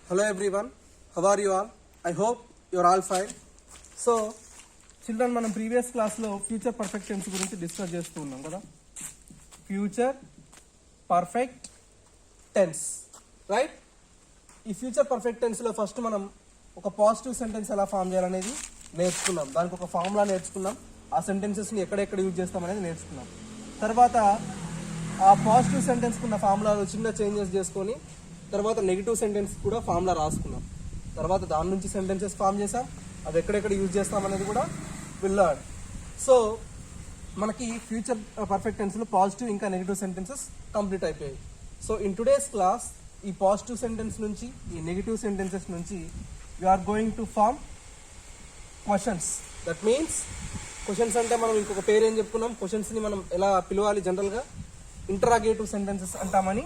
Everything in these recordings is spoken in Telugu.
Hello everyone, how are you all? I hope you are all fine. So, children, మనం ప్రీవియస్ క్లాస్లో ఫ్యూచర్ పర్ఫెక్ట్ టెన్స్ గురించి డిస్కస్ చేస్తూ ఉన్నాం కదా. Future perfect tense, right? ఈ ఫ్యూచర్ పర్ఫెక్ట్ టెన్స్లో ఫస్ట్ మనం ఒక పాజిటివ్ సెంటెన్స్ ఎలా ఫామ్ చేయాలనేది నేర్చుకున్నాం. దానికి ఒక ఫార్ములా నేర్చుకున్నాం. ఆ సెంటెన్సెస్ని ఎక్కడెక్కడ యూజ్ చేస్తామనేది నేర్చుకున్నాం. తర్వాత ఆ పాజిటివ్ సెంటెన్స్కి ఉన్న ఫార్ములాలో చిన్న చేంజెస్ చేసుకొని తర్వాత నెగిటివ్ సెంటెన్స్ కూడా ఫార్ములా రాసుకున్నాం. తర్వాత దాని నుంచి సెంటెన్సెస్ ఫామ్ చేసాం. అది ఎక్కడెక్కడ యూజ్ చేస్తామనేది కూడా విల్. సో మనకి ఫ్యూచర్ పర్ఫెక్ట్ టెన్స్లో పాజిటివ్ ఇంకా నెగిటివ్ సెంటెన్సెస్ కంప్లీట్ అయిపోయాయి. సో ఇన్ టుడేస్ క్లాస్ ఈ పాజిటివ్ సెంటెన్స్ నుంచి ఈ నెగిటివ్ సెంటెన్సెస్ నుంచి you are going to form questions. That means questions అంటే మనం ఇంకొక పేరు ఏం చెప్పుకున్నాం, క్వశ్చన్స్ని మనం ఎలా పిలవాలి, జనరల్గా ఇంటరాగేటివ్ సెంటెన్సెస్ అంటామని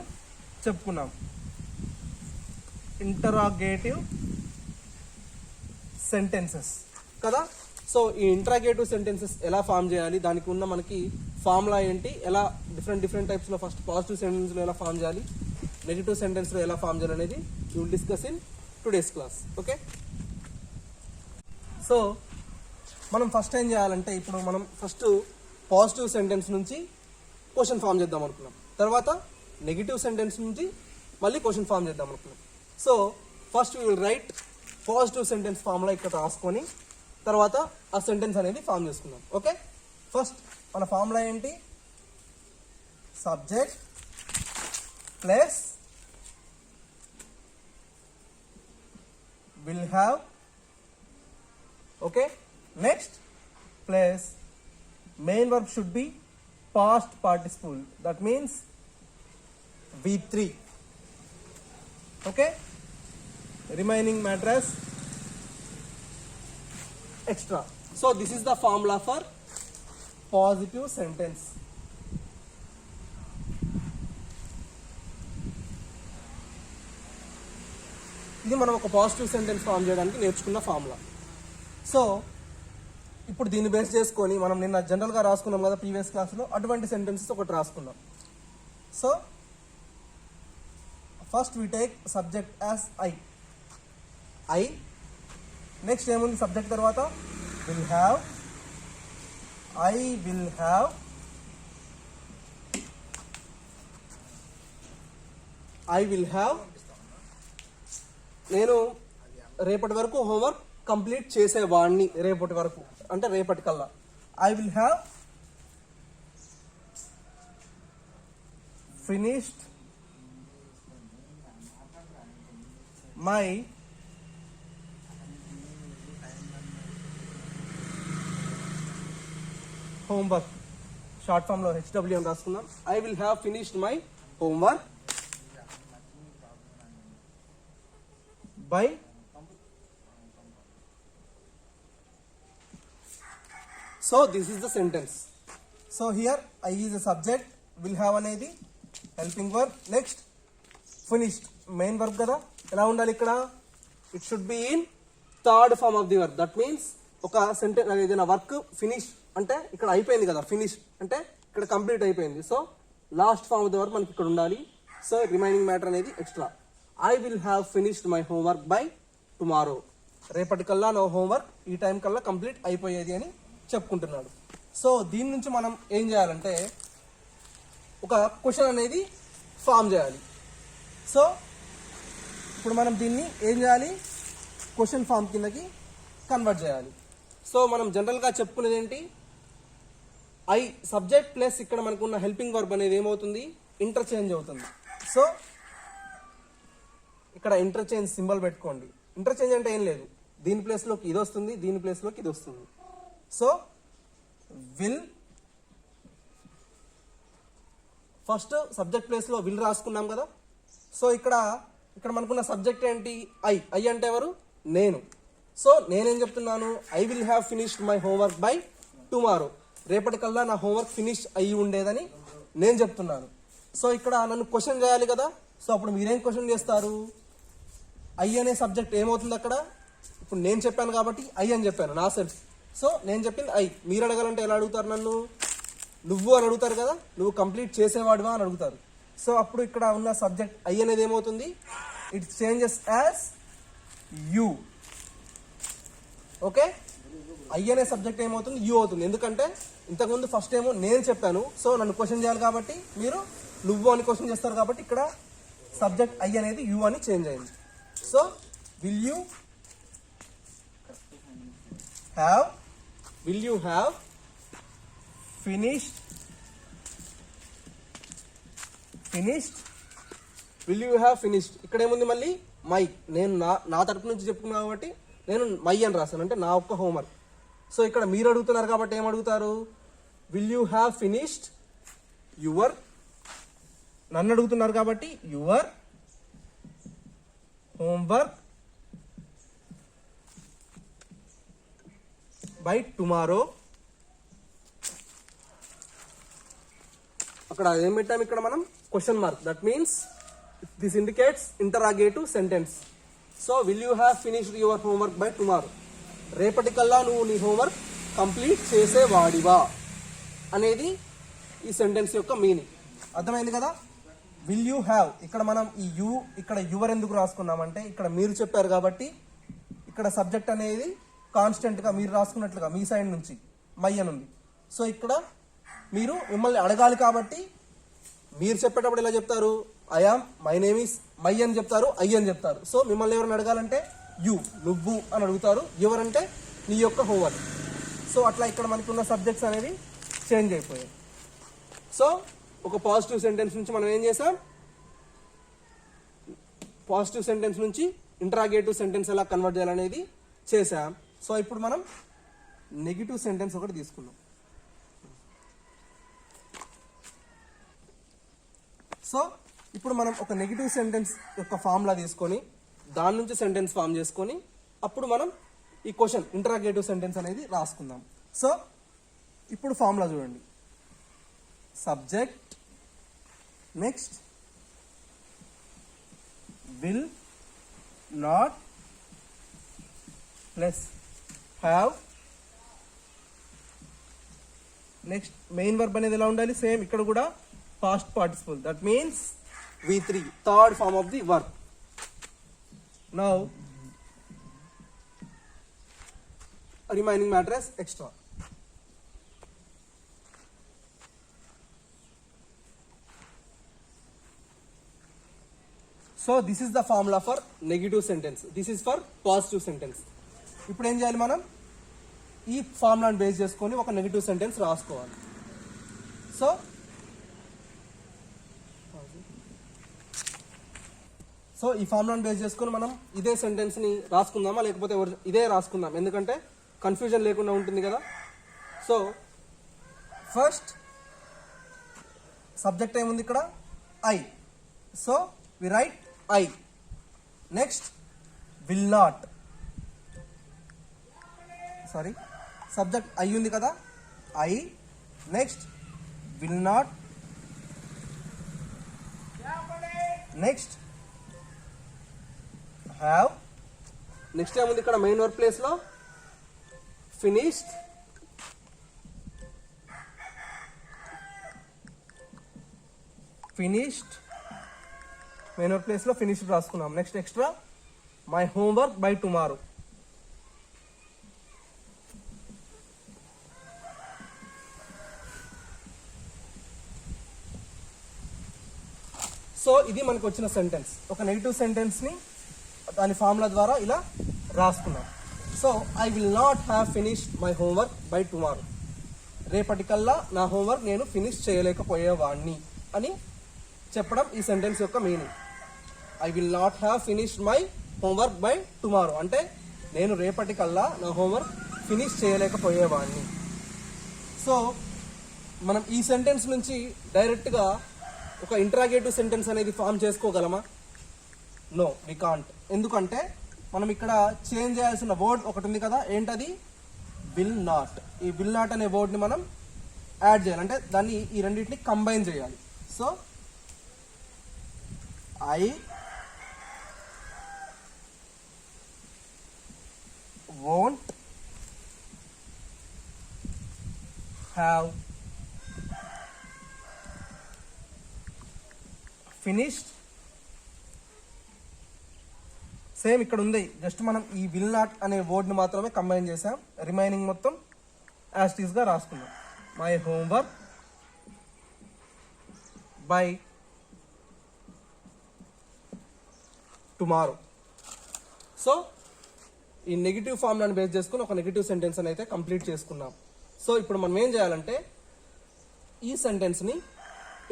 చెప్పుకున్నాం. ఇంటరాగేటివ్ సెంటెన్సెస్ కదా. సో ఈ ఇంటరాగేటివ్ సెంటెన్సెస్ ఎలా ఫామ్ చేయాలి, దానికి ఉన్న మనకి ఫార్ములా ఏంటి, ఎలా డిఫరెంట్ టైప్స్లో ఫస్ట్ పాజిటివ్ సెంటెన్స్లో ఎలా ఫామ్ చేయాలి, నెగిటివ్ సెంటెన్స్లో ఎలా ఫామ్ చేయాలి అనేది you will discuss in today's class. Okay, so మనం ఫస్ట్ ఏం చేయాలంటే ఇప్పుడు మనం ఫస్ట్ పాజిటివ్ సెంటెన్స్ నుంచి క్వశ్చన్ ఫామ్ చేద్దాం అనుకున్నాం. తర్వాత నెగిటివ్ సెంటెన్స్ నుంచి మళ్ళీ క్వశ్చన్ ఫామ్ చేద్దాం అనుకున్నాం. So first we will write positive sentence formula ఇక్కడ రాసుకొని తర్వాత ఆ సెంటెన్స్ అనేది ఫామ్ చేసుకుందాం. ఓకే, ఫస్ట్ మన ఫార్ములా ఏంటి, subject plus will have. Okay, next plus main verb should be past participle, that means V3. Okay, remaining matters extra. So this is the formula for positive sentence. ఇది మనం ఒక పాజిటివ్ సెంటెన్స్ ఫామ్ చేయడానికి నేర్చుకున్న ఫార్ములా. సో ఇప్పుడు దీన్ని బేస్ చేసుకొని మనం నిన్న జనరల్గా రాసుకున్నాం కదా ప్రీవియస్ క్లాస్లో, అటువంటి సెంటెన్సెస్ ఒకటి రాసుకున్నాం. So first we take subject as I. Next ఏముంది సబ్జెక్ట్ తర్వాత will have. I will have నేను రేపటి వరకు హోంవర్క్ కంప్లీట్ చేసేవాడిని. రేపటి వరకు అంటే రేపటి కల్లా. I will have finished my homework. Short form లో HW అని రాసుకుందాం. I will have finished my homework by So this is the sentence. So here I is a subject, will have అనేది helping verb. Next finished main verb కదా. ఎలా ఉండాలి ఇక్కడ, it should be in third form of the verb. That means ఒక సెంటెన్స్ ఏదైనా వర్క్ ఫినిష్ అంటే ఇక్కడ అయిపోయింది కదా, ఫినిష్ అంటే ఇక్కడ కంప్లీట్ అయిపోయింది. So last form of the verb మనకి ఇక్కడ ఉండాలి. సో రిమైనింగ్ మ్యాటర్ అనేది extra. I will have finished my homework by tomorrow. రేపటికల్లా నా హోంవర్క్ ఈ టైం కల్లా కంప్లీట్ అయిపోయేది అని చెప్పుకుంటున్నాడు. సో దీని నుంచి మనం ఏం చేయాలంటే ఒక క్వశ్చన్ అనేది ఫామ్ చేయాలి. సో ఇప్పుడు మనం దీన్ని ఏం చేయాలి, క్వశ్చన్ ఫామ్ కిందకి కన్వర్ట్ చేయాలి. సో మనం జనరల్గా చెప్పుకునేది ఏంటి, ఐ సబ్జెక్ట్ ప్లస్ ఇక్కడ మనకున్న హెల్పింగ్ వర్బ్ అనేది ఏమవుతుంది, ఇంటర్చేంజ్ అవుతుంది. సో ఇక్కడ ఇంటర్చేంజ్ సింబల్ పెట్టుకోండి. ఇంటర్చేంజ్ అంటే ఏం లేదు, దీని ప్లేస్లోకి ఇది వస్తుంది, దీని ప్లేస్లోకి ఇది వస్తుంది. సో విల్ ఫస్ట్ సబ్జెక్ట్ ప్లేస్లో విల్ రాసుకున్నాం కదా. సో ఇక్కడ మనకున్న సబ్జెక్ట్ ఏంటి, ఐ అంటే ఎవరు, నేను. సో నేనేం చెప్తున్నాను, I will have finished my homework by tomorrow. రేపటికల్లా నా హోంవర్క్ ఫినిష్ అయ్యి ఉండేదని నేను చెప్తున్నాను. సో ఇక్కడ నన్ను క్వశ్చన్ చేయాలి కదా. సో అప్పుడు మీరేం క్వశ్చన్ చేస్తారు, ఐ అనే సబ్జెక్ట్ ఏమవుతుంది అక్కడ, ఇప్పుడు నేను చెప్పాను కాబట్టి ఐ అని చెప్పాను నా సెల్ఫ్. సో నేను చెప్పింది ఐ. మీరు అడగాలంటే ఎలా అడుగుతారు, నన్ను నువ్వు అని అడుగుతారు కదా, నువ్వు కంప్లీట్ చేసేవాడువా అని అడుగుతారు. సో అప్పుడు ఇక్కడ ఉన్న సబ్జెక్ట్ ఐ అనేది ఏమవుతుంది, it changes as you. Okay, I అనే సబ్జెక్ట్ ఏమవుతుంది, యూ అవుతుంది. ఎందుకంటే ఇంతకుముందు ఫస్ట్ ఏమో నేను చెప్పాను, సో నన్ను క్వశ్చన్ చేయాలి కాబట్టి మీరు నువ్వు అని క్వశ్చన్ చేస్తారు కాబట్టి ఇక్కడ సబ్జెక్ట్ ఐ అనేది యూ అని చేంజ్ అయింది. So will you have finished will you have finished. ఇక్కడ ఏముంది మళ్ళీ మై, నేను నా తరపు నుంచి చెప్పుకున్నా కాబట్టి నేను మై అని రాశాను, అంటే నా ఒక్క హోంవర్క్. సో ఇక్కడ మీరు అడుగుతున్నారు కాబట్టి ఏమడుగుతారు, will you have finished your, నన్ను అడుగుతున్నారు కాబట్టి యువర్ హోంవర్క్ బై టుమారో. అక్కడ ఏం పెట్టాం, ఇక్కడ మనం question mark, that means this indicates interrogative sentence. So will you have finished your homework by tomorrow, రేపటికల్లా నువ్వు నీ హోంవర్క్ కంప్లీట్ చేసేవాడివా అనేది ఈ సెంటెన్స్ యొక్క మీనింగ్. అర్థమైంది కదా. విల్ యూ హ్యావ్, ఇక్కడ మనం ఈ యూ ఇక్కడ యువర్ ఎందుకు రాసుకున్నామంటే ఇక్కడ మీరు చెప్పారు కాబట్టి ఇక్కడ సబ్జెక్ట్ అనేది కాన్స్టెంట్గా మీరు రాసుకున్నట్లుగా మీ సైడ్ నుంచి మై అని ఉంది. సో ఇక్కడ మీరు మిమ్మల్ని అడగాలి కాబట్టి మీరు చెప్పేటప్పుడు ఎలా చెప్తారు, I am, my name is, my అని చెప్తారు, ఐ అని చెప్తారు. సో మిమ్మల్ని ఎవరైనా అడగాలంటే యూ, నువ్వు అని అడుగుతారు, ఎవరంటే నీ యొక్క హోంవర్క్. సో అట్లా ఇక్కడ మనకున్న సబ్జెక్ట్స్ అనేవి చేంజ్ అయిపోయాయి. సో ఒక పాజిటివ్ సెంటెన్స్ నుంచి మనం ఏం చేసాం, పాజిటివ్ సెంటెన్స్ నుంచి ఇంటరాగేటివ్ సెంటెన్స్ ఎలా కన్వర్ట్ చేయాలనేది చేసాం. సో ఇప్పుడు మనం నెగిటివ్ సెంటెన్స్ ఒకటి తీసుకున్నాం. సో ఇప్పుడు మనం ఒక నెగిటివ్ సెంటెన్స్ యొక్క ఫార్ములా తీసుకొని దాని నుంచి సెంటెన్స్ ఫామ్ చేసుకొని అప్పుడు మనం ఈ క్వశ్చన్ ఇంటరాగేటివ్ సెంటెన్స్ అనేది రాసుకుందాం. సో ఇప్పుడు ఫార్ములా చూడండి, subject next will not plus have, next main verb అనేది ఎలా ఉండాలి, సేమ్ ఇక్కడ కూడా past participle, that means V3, third form of the verb. Now remaining matter as extra. So this is the formula for negative sentence, this is for positive sentence. ఇప్పుడు ఏం చేయాలి, మనం ఈ ఫార్ములాను బేస్ చేసుకొని ఒక నెగిటివ్ సెంటెన్స్ రాసుకోవాలి. సో ఈ ఫార్ములాను బేస్ చేసుకొని మనం ఇదే సెంటెన్స్ని రాసుకుందామా లేకపోతే ఇదే రాసుకుందాం, ఎందుకంటే కన్ఫ్యూజన్ లేకుండా ఉంటుంది కదా. సో ఫస్ట్ సబ్జెక్ట్ ఏముంది ఇక్కడ, I. So we write I. Next will not, sorry subject I ఉంది కదా, I. Next will not, next have, next ఏముంది ఇక్కడ మెయిన్ వర్బ్ ప్లేస్ లో ఫినిష్డ్, మెయిన్ వర్బ్ ప్లేస్ లో ఫినిష్డ్ రాసుకున్నాం. Next extra my homework by tomorrow. So ఇది మనకు వచ్చిన సెంటెన్స్, ఒక నెగిటివ్ సెంటెన్స్ ని దాని ఫార్ములా ద్వారా ఇలా రాసుకున్నాం. So I will not have finished my homework by tomorrow, రేపటికల్లా నా హోంవర్క్ నేను ఫినిష్ చేయలేకపోయేవాడిని అని చెప్పడం ఈ సెంటెన్స్ యొక్క meaning. I will not have finished my homework by tomorrow అంటే నేను రేపటికల్లా నా హోంవర్క్ ఫినిష్ చేయలేకపోయేవాడిని. సో మనం ఈ సెంటెన్స్ నుంచి డైరెక్ట్గా ఒక ఇంటరాగేటివ్ సెంటెన్స్ అనేది ఫామ్ చేసుకోగలమా? No, we can't. ఎందుకంటే మనం ఇక్కడ చేంజ్ చేయాల్సిన వర్డ్ ఒకటి ఉంది కదా, ఏంటది? Will not. ఈ విల్ నాట్ అనే వర్డ్ని మనం యాడ్ చేయాలి, అంటే దాన్ని ఈ రెండింటిని కంబైన్ చేయాలి. So I won't have finished same ఇక్కడ ఉంది, జస్ట్ మనం ఈ విల్ నాట్ అనే వర్డ్ని మాత్రమే కంబైన్ చేసాం. రిమైనింగ్ మొత్తం యాజ్ ఇట్ ఈస్గా రాసుకున్నాం. My homework by tomorrow. So ఈ నెగిటివ్ ఫార్ములాని బేస్ చేసుకుని ఒక నెగిటివ్ సెంటెన్స్ అని అయితే కంప్లీట్ చేసుకున్నాం. సో ఇప్పుడు మనం ఏం చేయాలంటే ఈ సెంటెన్స్ని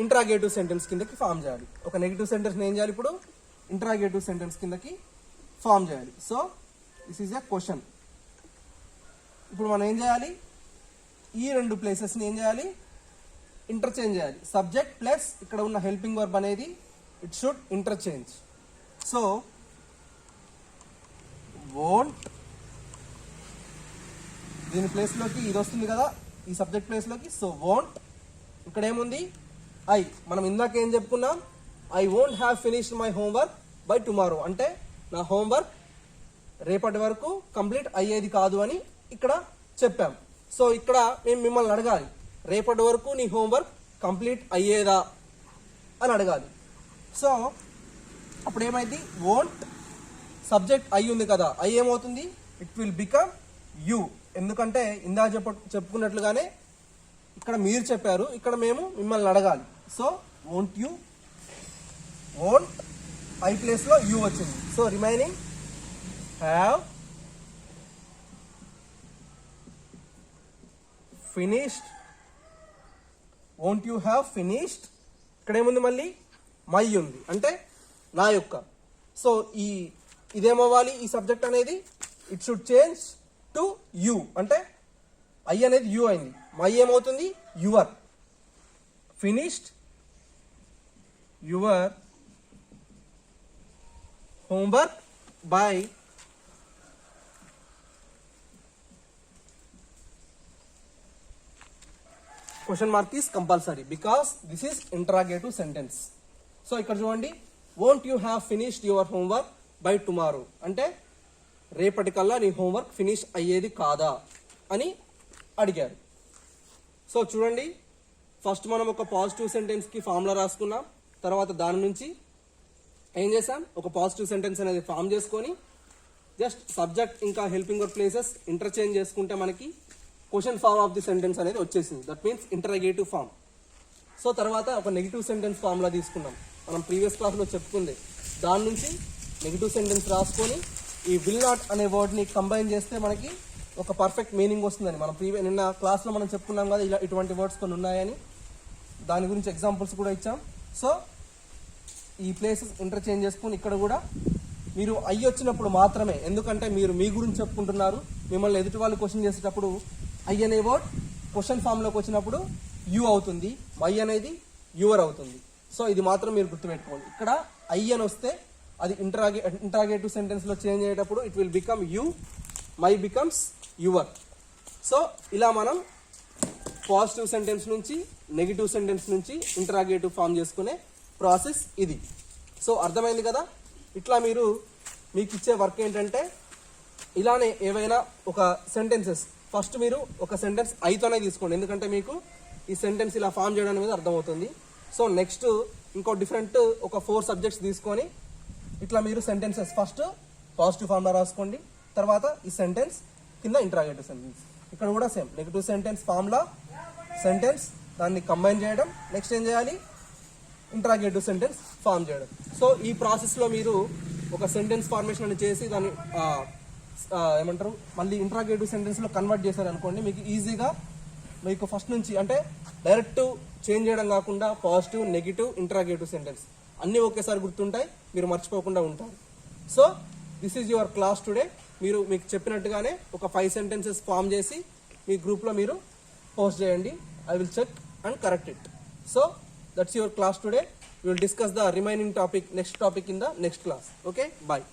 ఇంట్రాగేటివ్ సెంటెన్స్ కిందకి ఫామ్ చేయాలి. ఒక నెగిటివ్ సెంటెన్స్ని ఏం చేయాలి, ఇప్పుడు ఇంట్రాగేటివ్ సెంటెన్స్ కిందకి ఫామ్ చేయాలి. So this is a question. ఇప్పుడు మనం ఏం చేయాలి, ఈ రెండు ప్లేసెస్ని ఏం చేయాలి, ఇంటర్చేంజ్ చేయాలి. సబ్జెక్ట్ ప్లస్ ఇక్కడ ఉన్న హెల్పింగ్ వర్బ్ అనేది it should interchange. So won't, దీని ప్లేస్లోకి ఇది వస్తుంది కదా, ఈ సబ్జెక్ట్ ప్లేస్లోకి. సో వోంట్, ఇక్కడ ఏముంది ఐ. మనం ఇందాక ఏం చెప్పుకున్నాం, I won't have finished my homework by tomorrow, అంటే నా హోంవర్క్ రేపటి వరకు కంప్లీట్ అయ్యేది కాదు అని ఇక్కడ చెప్పాం. సో ఇక్కడ మేము మిమ్మల్ని అడగాలి, రేపటి వరకు నీ హోంవర్క్ కంప్లీట్ అయ్యేదా అని అడగాలి. సో అప్పుడు ఏమైంది, వోంట్ సబ్జెక్ట్ ఐ ఉంది కదా, ఐ ఏమవుతుంది, ఇట్ విల్ బికమ్ యూ. ఎందుకంటే ఇందాక చెప్పుకున్నట్లుగానే ఇక్కడ మీరు చెప్పారు, ఇక్కడ మేము మిమ్మల్ని అడగాలి. So won't you, won't I ప్లేస్లో యూ వచ్చింది. So remaining have finished, won't you have finished. ఇక్కడ ఏముంది, మళ్ళీ మై ఉంది, అంటే నా యొక్క. సో ఇదేమవ్వాలి, ఈ సబ్జెక్ట్ అనేది it should change to you, అంటే ఐ అనేది యూ అయింది. మై ఏమవుతుంది, your. Finished your homework by question mark is compulsory because this is interrogative sentence. So ఇక్కడ చూడండి, won't you have finished your homework by tomorrow, అంటే రేపటికల్లా నీ హోంవర్క్ ఫినిష్ అయ్యేది కాదా అని అడిగారు. సో చూడండి, ఫస్ట్ మనం ఒక పాజిటివ్ సెంటెన్స్కి ఫార్ములా రాసుకున్నాం. తర్వాత దాని నుంచి ఏం చేసాం, ఒక పాజిటివ్ సెంటెన్స్ అనేది ఫామ్ చేసుకొని జస్ట్ సబ్జెక్ట్ ఇంకా హెల్పింగ్ వర్బ్ ప్లేసెస్ ఇంటర్చేంజ్ చేసుకుంటే మనకి question form of the sentence అనేది వచ్చేసింది. That means interrogative form. So తర్వాత ఒక నెగిటివ్ సెంటెన్స్ ఫామ్లా తీసుకున్నాం, మనం ప్రీవియస్ క్లాస్లో చెప్పుకుంది. దాని నుంచి నెగిటివ్ సెంటెన్స్ రాసుకొని ఈ విల్ నాట్ అనే వర్డ్ని కంబైన్ చేస్తే మనకి ఒక పర్ఫెక్ట్ మీనింగ్ వస్తుందని మనం నిన్న క్లాస్లో మనం చెప్పుకున్నాం కదా, ఇలా ఇటువంటి వర్డ్స్ కొన్ని ఉన్నాయని. దాని గురించి ఎగ్జాంపుల్స్ కూడా ఇచ్చాం. సో ఈ ప్లేసెస్ ఇంటర్చేంజ్ చేసుకుని ఇక్కడ కూడా మీరు ఐ వచ్చినప్పుడు మాత్రమే, ఎందుకంటే మీరు మీ గురించి చెప్పుకుంటున్నారు, మిమ్మల్ని ఎదుటి వాళ్ళు క్వశ్చన్ చేసేటప్పుడు ఐ అనే వర్డ్ క్వశ్చన్ ఫామ్లోకి వచ్చినప్పుడు యూ అవుతుంది, మై అనేది యువర్ అవుతుంది. సో ఇది మాత్రం మీరు గుర్తుపెట్టుకోండి. ఇక్కడ ఐ అని వస్తే అది ఇంటరాగేటివ్ సెంటెన్స్లో చేంజ్ అయ్యేటప్పుడు it will become you, my becomes your. So ఇలా మనం పాజిటివ్ సెంటెన్స్ నుంచి నెగిటివ్ సెంటెన్స్ నుంచి ఇంటరాగేటివ్ ఫామ్ చేసుకునే ప్రాసెస్ ఇది. సో అర్థమైంది కదా. ఇట్లా మీకు ఇచ్చే వర్క్ ఏంటంటే ఇలానే ఏవైనా ఒక సెంటెన్సెస్ ఫస్ట్ మీరు ఒక సెంటెన్స్ ఐతోనే తీసుకోండి, ఎందుకంటే మీకు ఈ సెంటెన్స్ ఇలా ఫామ్ చేయడం అనేది అర్థమవుతుంది. సో నెక్స్ట్ ఇంకో డిఫరెంట్ ఒక 4 సబ్జెక్ట్స్ తీసుకొని ఇట్లా మీరు సెంటెన్సెస్ ఫస్ట్ పాజిటివ్ ఫామ్లో రాసుకోండి, తర్వాత ఈ సెంటెన్స్ కింద ఇంటరాగేటివ్ సెంటెన్స్. ఇక్కడ కూడా సేమ్ నెగిటివ్ సెంటెన్స్ ఫామ్లో సెంటెన్స్ దాన్ని కంబైన్ చేయడం, నెక్స్ట్ ఏం చేయాలి, ఇంటరాగేటివ్ సెంటెన్స్ ఫామ్ చేయడం. సో ఈ ప్రాసెస్లో మీరు ఒక సెంటెన్స్ ఫార్మేషన్ అని చేసి దాన్ని ఏమంటారు మళ్ళీ ఇంటరాగేటివ్ సెంటెన్స్లో కన్వర్ట్ చేశారనుకోండి, మీకు ఈజీగా మీకు ఫస్ట్ నుంచి అంటే డైరెక్ట్ చేంజ్ చేయడం కాకుండా పాజిటివ్, నెగిటివ్, ఇంటరాగేటివ్ సెంటెన్స్ అన్నీ ఒకేసారి గుర్తుంటాయి, మీరు మర్చిపోకుండా ఉంటారు. So this is your class today. మీకు చెప్పినట్టుగానే ఒక 5 సెంటెన్సెస్ ఫామ్ చేసి మీ గ్రూప్లో మీరు పోస్ట్ చేయండి. I will check and correct it. So that's your class today. We will discuss the remaining topic, next topic in the next class. Okay, bye.